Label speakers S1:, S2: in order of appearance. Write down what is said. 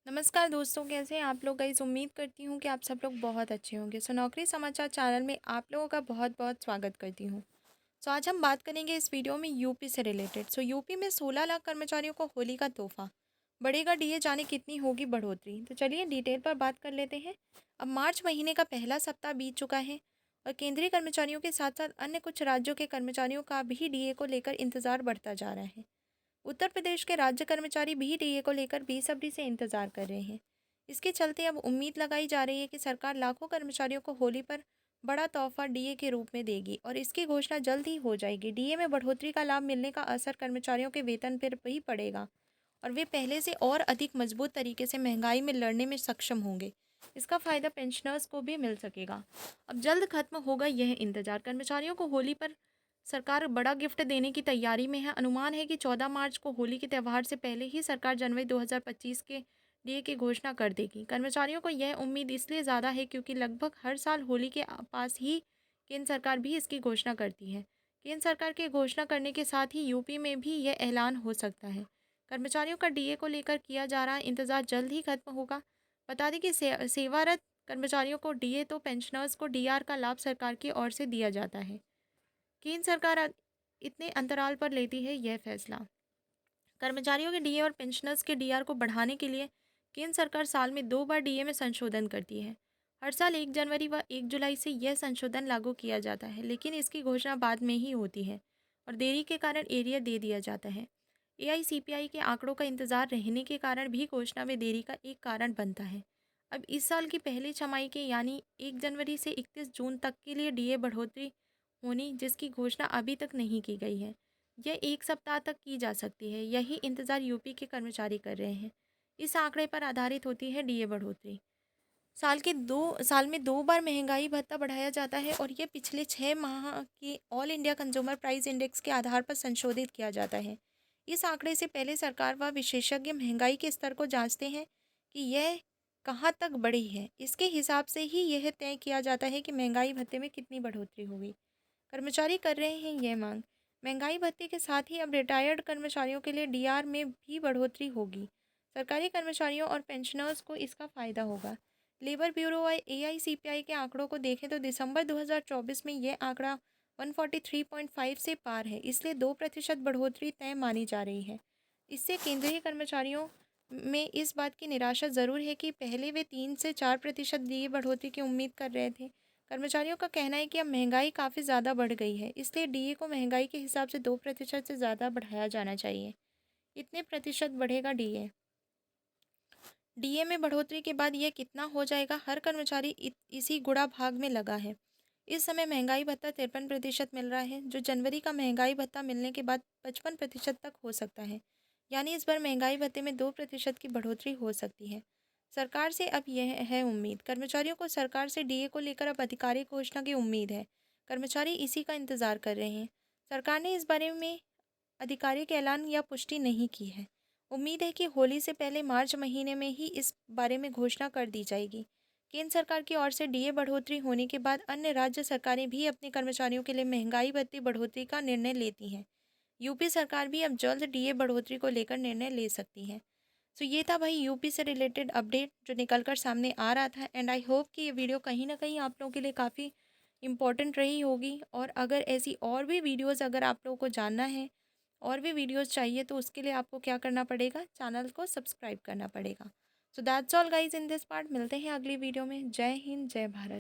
S1: नमस्कार दोस्तों, कैसे हैं आप लोग। गाइस उम्मीद करती हूँ कि आप सब लोग बहुत अच्छे होंगे। नौकरी समाचार चैनल में आप लोगों का बहुत बहुत स्वागत करती हूँ। आज हम बात करेंगे इस वीडियो में यूपी से रिलेटेड। यूपी में 16 लाख कर्मचारियों को होली का तोहफा, बढ़ेगा डीए, जाने कितनी होगी बढ़ोतरी। तो चलिए डिटेल पर बात कर लेते हैं। अब मार्च महीने का पहला सप्ताह बीत चुका है और केंद्रीय कर्मचारियों के साथ साथ अन्य कुछ राज्यों के कर्मचारियों का भी डीए को लेकर इंतजार बढ़ता जा रहा है। उत्तर प्रदेश के राज्य कर्मचारी भी डीए को लेकर बेसब्री से इंतजार कर रहे हैं। इसके चलते अब उम्मीद लगाई जा रही है कि सरकार लाखों कर्मचारियों को होली पर बड़ा तोहफा डीए के रूप में देगी और इसकी घोषणा जल्द ही हो जाएगी। डीए में बढ़ोतरी का लाभ मिलने का असर कर्मचारियों के वेतन पर भी पड़ेगा और वे पहले से और अधिक मजबूत तरीके से महंगाई में लड़ने में सक्षम होंगे। इसका फायदा पेंशनर्स को भी मिल सकेगा। अब जल्द खत्म होगा यह इंतजार। कर्मचारियों को होली पर सरकार बड़ा गिफ्ट देने की तैयारी में है। अनुमान है कि 14 मार्च को होली के त्यौहार से पहले ही सरकार जनवरी 2025 के डीए की घोषणा कर देगी। कर्मचारियों को यह उम्मीद इसलिए ज़्यादा है क्योंकि लगभग हर साल होली के पास ही केंद्र सरकार भी इसकी घोषणा करती है। केंद्र सरकार के घोषणा करने के साथ ही यूपी में भी यह ऐलान हो सकता है। कर्मचारियों का डीए को लेकर किया जा रहा इंतजार जल्द ही खत्म होगा। बता दें कि सेवारत कर्मचारियों को डीए तो पेंशनर्स को डीआर का लाभ सरकार की ओर से दिया जाता है। केंद्र सरकार इतने अंतराल पर लेती है यह फैसला। कर्मचारियों के डीए और पेंशनर्स के डीआर को बढ़ाने के लिए केंद्र सरकार साल में 2 बार डीए में संशोधन करती है। हर साल 1 जनवरी व 1 जुलाई से यह संशोधन लागू किया जाता है, लेकिन इसकी घोषणा बाद में ही होती है और देरी के कारण एरियर दे दिया जाता है। एआईसीपीआई के आंकड़ों का इंतजार रहने के कारण भी घोषणा में देरी का एक कारण बनता है। अब इस साल की पहली छमाही के यानी 1 जनवरी से 31 जून तक के लिए डीए बढ़ोतरी होनी, जिसकी घोषणा अभी तक नहीं की गई है। यह 1 सप्ताह तक की जा सकती है। यही इंतज़ार यूपी के कर्मचारी कर रहे हैं। इस आंकड़े पर आधारित होती है डीए बढ़ोतरी। साल में 2 बार महंगाई भत्ता बढ़ाया जाता है और ये पिछले 6 माह की all India consumer price index के आधार पर संशोधित किया जाता है। इस आंकड़े से पहले सरकार व विशेषज्ञ महंगाई के स्तर को जांचते हैं कि यह कहाँ तक बढ़ी है। इसके हिसाब से ही यह तय किया जाता है कि महंगाई भत्ते में कितनी बढ़ोतरी होगी। कर्मचारी कर रहे हैं यह मांग। महंगाई भत्ते के साथ ही अब रिटायर्ड कर्मचारियों के लिए डीआर में भी बढ़ोतरी होगी। सरकारी कर्मचारियों और पेंशनर्स को इसका फ़ायदा होगा। लेबर ब्यूरो और एआईसीपीआई के आंकड़ों को देखें तो दिसंबर 2024 में यह आंकड़ा 143.5 से पार है, इसलिए 2% बढ़ोतरी तय मानी जा रही है। इससे केंद्रीय कर्मचारियों में इस बात की निराशा ज़रूर है कि पहले वे 3 से 4% दिए बढ़ोतरी की उम्मीद कर रहे थे। कर्मचारियों का कहना है कि अब महंगाई काफ़ी ज़्यादा बढ़ गई है, इसलिए डीए को महंगाई के हिसाब से 2% से ज़्यादा बढ़ाया जाना चाहिए। इतने प्रतिशत बढ़ेगा डीए। डीए में बढ़ोतरी के बाद यह कितना हो जाएगा, हर कर्मचारी इसी गुणा भाग में लगा है। इस समय महंगाई भत्ता 53% मिल रहा है, जो जनवरी का महंगाई भत्ता मिलने के बाद 55% तक हो सकता है। यानी इस बार महंगाई भत्ते में 2% की बढ़ोतरी हो सकती है। सरकार से अब यह है उम्मीद। कर्मचारियों को सरकार से डीए को लेकर अब आधिकारिक घोषणा की उम्मीद है। कर्मचारी इसी का इंतजार कर रहे हैं। सरकार ने इस बारे में आधिकारिक ऐलान या पुष्टि नहीं की है। उम्मीद है कि होली से पहले मार्च महीने में ही इस बारे में घोषणा कर दी जाएगी। केंद्र सरकार की ओर से डीए बढ़ोतरी होने के बाद अन्य राज्य सरकारें भी अपने कर्मचारियों के लिए महंगाई भत्ते बढ़ोतरी का निर्णय लेती हैं। यूपी सरकार भी अब जल्द डीए बढ़ोतरी को लेकर निर्णय ले सकती है। ये था भाई यूपी से रिलेटेड अपडेट जो निकल कर सामने आ रहा था, एंड आई होप कि ये वीडियो कहीं ना कहीं आप लोगों के लिए काफ़ी इम्पोर्टेंट रही होगी। और अगर ऐसी और भी वीडियोस अगर आप लोगों को जानना है, और भी वीडियोस चाहिए, तो उसके लिए आपको क्या करना पड़ेगा, चैनल को सब्सक्राइब करना पड़ेगा। That's all guys in this part. मिलते हैं अगली वीडियो में। जय हिंद, जय भारत।